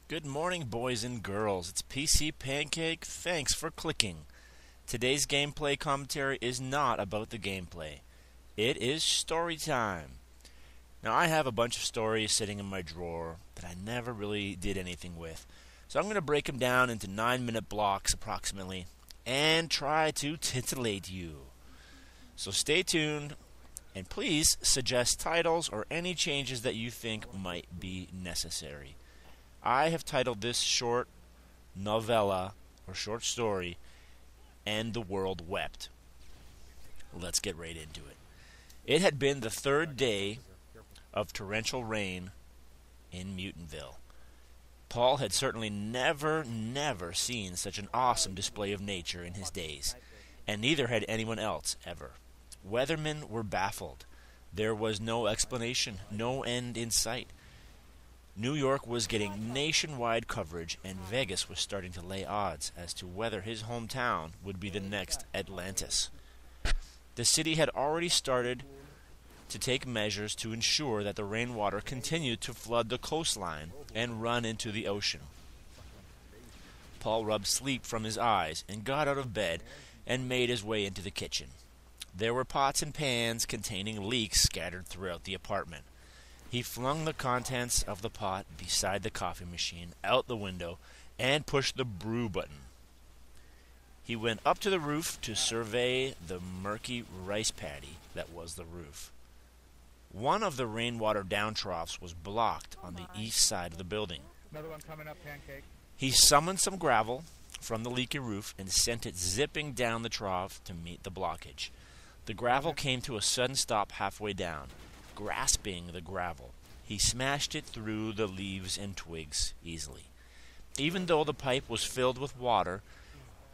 Good morning, boys and girls. It's PC Pancake. Thanks for clicking. Today's gameplay commentary is not about the gameplay. It is story time. Now, I have a bunch of stories sitting in my drawer that I never really did anything with. So I'm going to break them down into 9-minute blocks approximately and try to titillate you. So stay tuned and please suggest titles or any changes that you think might be necessary. I have titled this short novella or short story, "And the World Wept." Let's get right into it. It had been the third day of torrential rain in Mutonville. Paul had certainly never seen such an awesome display of nature in his days, and neither had anyone else ever. Weathermen were baffled. There was no explanation, no end in sight. New York was getting nationwide coverage, and Vegas was starting to lay odds as to whether his hometown would be the next Atlantis. The city had already started to take measures to ensure that the rainwater continued to flood the coastline and run into the ocean. Paul rubbed sleep from his eyes and got out of bed and made his way into the kitchen. There were pots and pans containing leeks scattered throughout the apartment. He flung the contents of the pot beside the coffee machine out the window and pushed the brew button. He went up to the roof to survey the murky rice paddy that was the roof. One of the rainwater down troughs was blocked on the east side of the building. Another one coming up, Pancake. He summoned some gravel from the leaky roof and sent it zipping down the trough to meet the blockage. The gravel came to a sudden stop halfway down. Grasping the gravel, he smashed it through the leaves and twigs easily. Even though the pipe was filled with water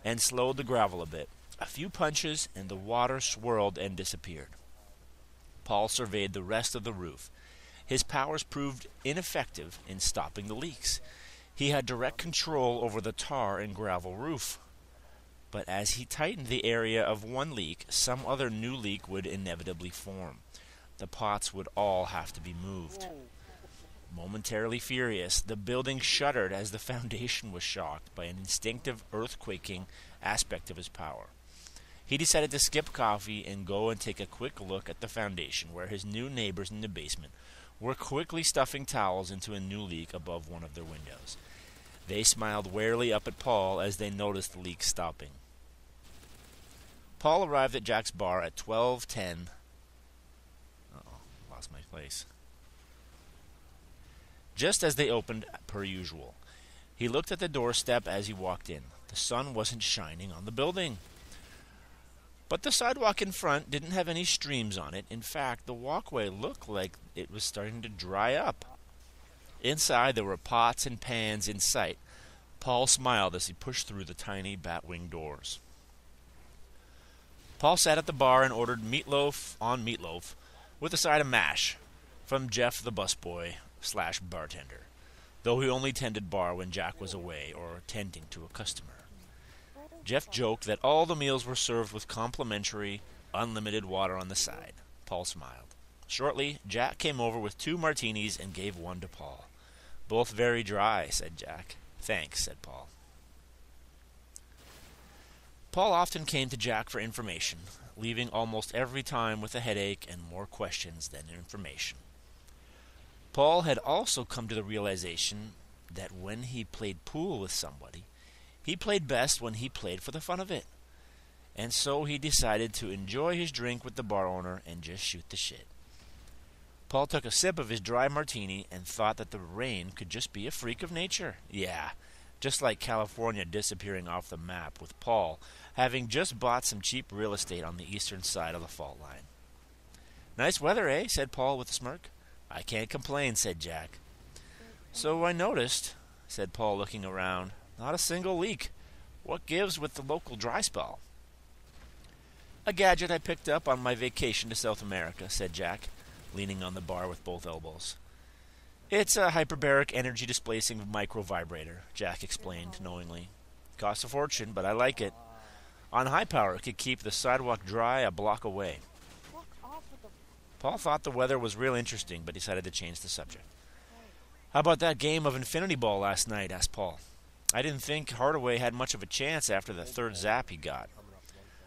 and slowed the gravel a bit, a few punches and the water swirled and disappeared. Paul surveyed the rest of the roof. His powers proved ineffective in stopping the leaks. He had direct control over the tar and gravel roof. But as he tightened the area of one leak, some other new leak would inevitably form. The pots would all have to be moved. Momentarily furious, the building shuddered as the foundation was shocked by an instinctive earthquaking aspect of his power. He decided to skip coffee and go and take a quick look at the foundation, where his new neighbors in the basement were quickly stuffing towels into a new leak above one of their windows. They smiled warily up at Paul as they noticed the leak stopping. Paul arrived at Jack's bar at 12:10. Lost my place. Just as they opened per usual. He looked at the doorstep as he walked in. The sun wasn't shining on the building. But the sidewalk in front didn't have any streams on it. In fact, the walkway looked like it was starting to dry up. Inside there were pots and pans in sight. Paul smiled as he pushed through the tiny batwing doors. Paul sat at the bar and ordered meatloaf on meatloaf with a side of mash from Jeff the busboy/bartender, though he only tended bar when Jack was away or tending to a customer. Jeff joked that all the meals were served with complimentary, unlimited water on the side. Paul smiled. Shortly, Jack came over with 2 martinis and gave one to Paul. "Both very dry," said Jack. "Thanks," said Paul. Paul often came to Jack for information, leaving almost every time with a headache and more questions than information. Paul had also come to the realization that when he played pool with somebody, he played best when he played for the fun of it. And so he decided to enjoy his drink with the bar owner and just shoot the shit. Paul took a sip of his dry martini and thought that the rain could just be a freak of nature. Yeah, just like California disappearing off the map, with Paul having just bought some cheap real estate on the eastern side of the fault line. "Nice weather, eh?" said Paul with a smirk. "I can't complain," said Jack. "So I noticed," said Paul, looking around. "Not a single leak. What gives with the local dry spell?" "A gadget I picked up on my vacation to South America," said Jack, leaning on the bar with both elbows. "It's a hyperbaric energy-displacing micro-vibrator," Jack explained knowingly. "Costs a fortune, but I like it. On high power, it could keep the sidewalk dry a block away." Paul thought the weather was real interesting, but decided to change the subject. How about that game of Infinity Ball last night? Asked Paul. I didn't think Hardaway had much of a chance after the third zap he got.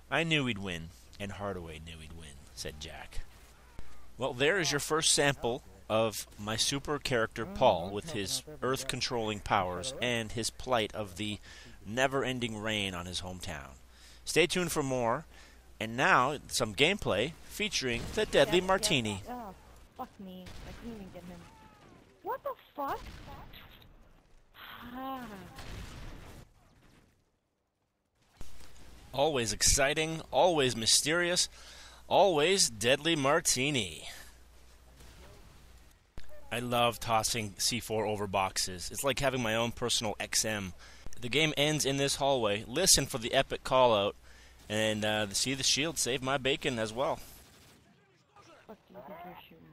I knew he'd win, and Hardaway knew he'd win, said Jack. Well, there is your first sample of my super character Paul with his earth-controlling powers and his plight of the never-ending rain on his hometown. Stay tuned for more, and now some gameplay featuring the Deadly Martini. Oh, fuck me. I couldn't even get him. What the fuck? Always exciting, always mysterious, always Deadly Martini. I love tossing C4 over boxes. It's like having my own personal XM. The game ends in this hallway. Listen for the epic call out, and see the shield save my bacon as well. What do you think you're shooting?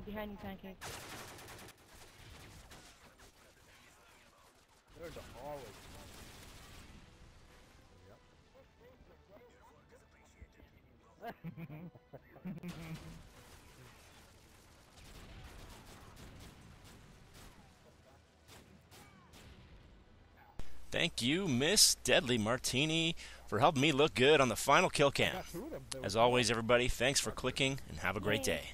Behind you, Pancake. There's a hallway. Thank you, Miss Deadly Martini, for helping me look good on the final kill cam. As always, everybody, thanks for clicking, and have a great day.